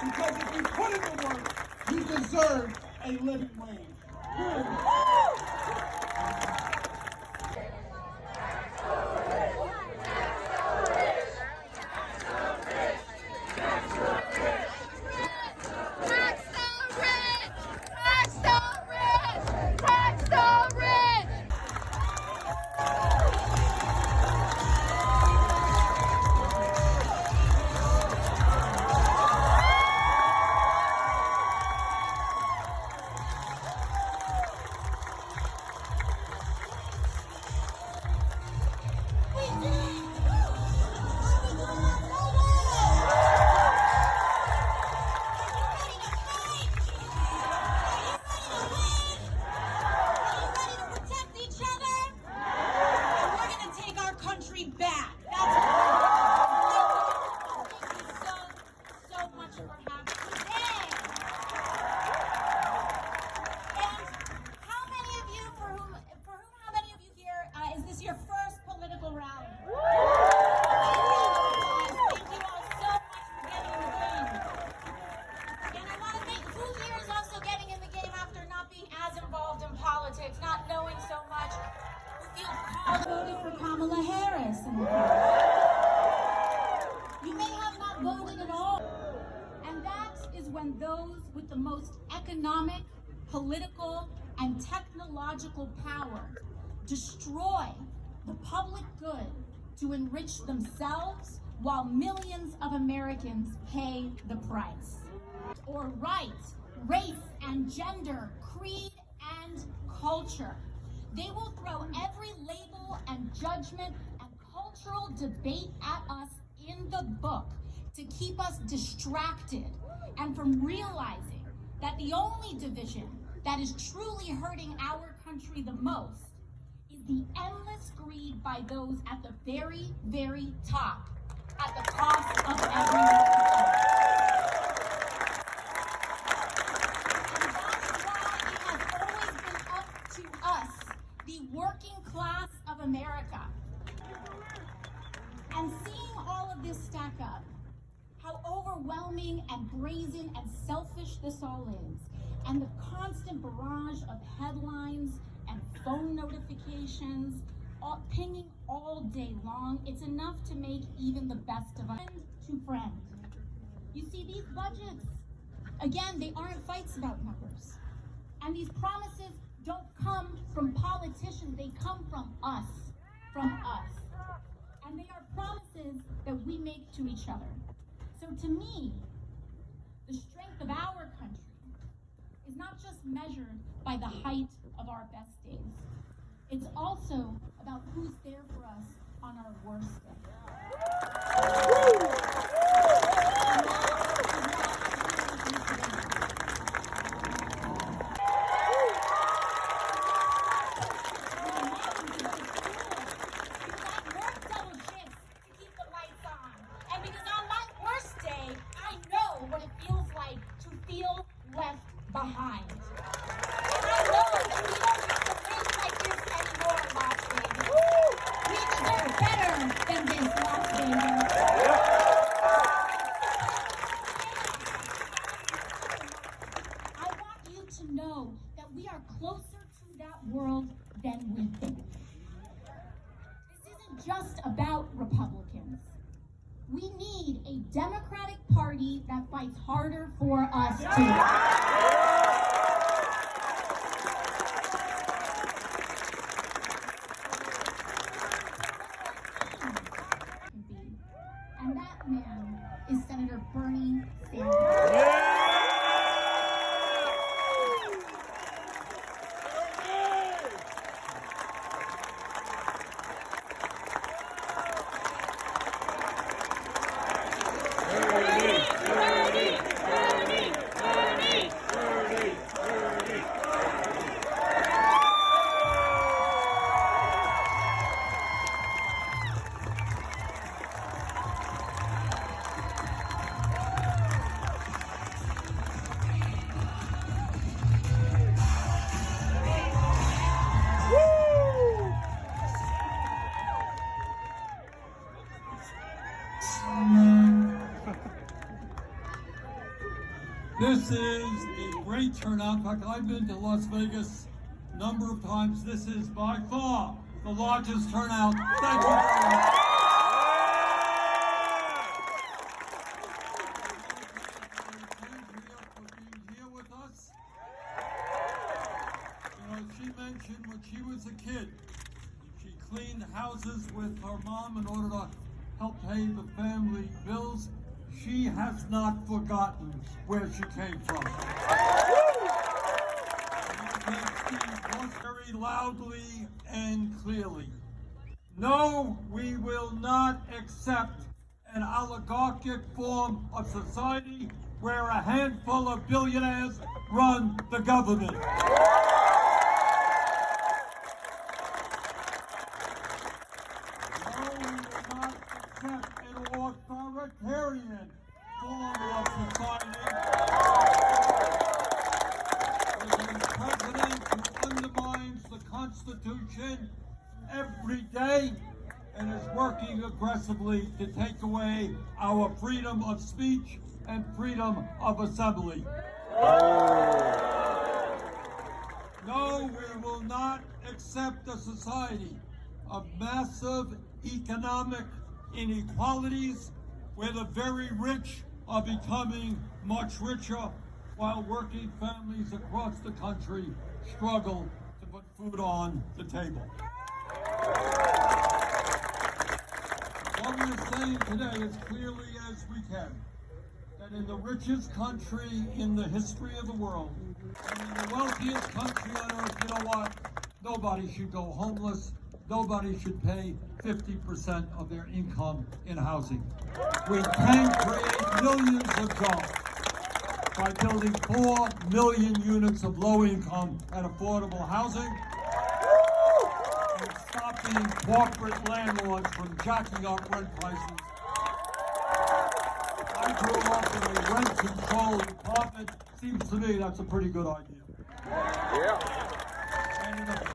Because if you put in the work, you deserve a living wage. Not knowing so much, who feel called voted for Kamala Harris. You may have not voted at all. And that is when those with the most economic, political, and technological power destroy the public good to enrich themselves while millions of Americans pay the price. Or right, race and gender, creed and culture. They will throw every label and judgment and cultural debate at us in the book to keep us distracted and from realizing that the only division that is truly hurting our country the most is the endless greed by those at the very, very top, at the cost of everyone. Working class of America. And seeing all of this stack up, how overwhelming and brazen and selfish this all is, and the constant barrage of headlines and phone notifications, all pinging all day long, it's enough to make even the best of us friend to friend. You see, these budgets, again, they aren't fights about numbers. And these promises don't come from politicians, they come from us. And they are promises that we make to each other. So to me, the strength of our country is not just measured by the height of our best days. It's also about who's there for us on our worst day. Behind. And I know that we don't have to live like this anymore, Las Vegas. We deserve better than this, Las Vegas. I want you to know that we are closer to that world than we think. This isn't just about Republicans. We need a Democratic Party that fights harder for us too. And that man is Senator Bernie Sanders. This is a great turnout. In fact, I've been to Las Vegas a number of times. This is by far the largest turnout. Thank you very much. She mentioned when she was a kid, she cleaned houses with her mom in order to help pay the family bills. She has not forgotten where she came from. You can see very loudly and clearly. No, we will not accept an oligarchic form of society where a handful of billionaires run the government. An authoritarian form of society with a president who undermines the Constitution every day and is working aggressively to take away our freedom of speech and freedom of assembly. No, we will not accept a society of massive economic inequalities where the very rich are becoming much richer while working families across the country struggle to put food on the table. What we're saying today as clearly as we can, that in the richest country in the history of the world, and in the wealthiest country on earth, you know what? Nobody should go homeless. Nobody should pay 50% of their income in housing. We can create millions of jobs by building 4 million units of low-income and affordable housing and stopping corporate landlords from jacking up rent prices. I grew up in a rent-controlled apartment. Seems to me that's a pretty good idea. Yeah. And in a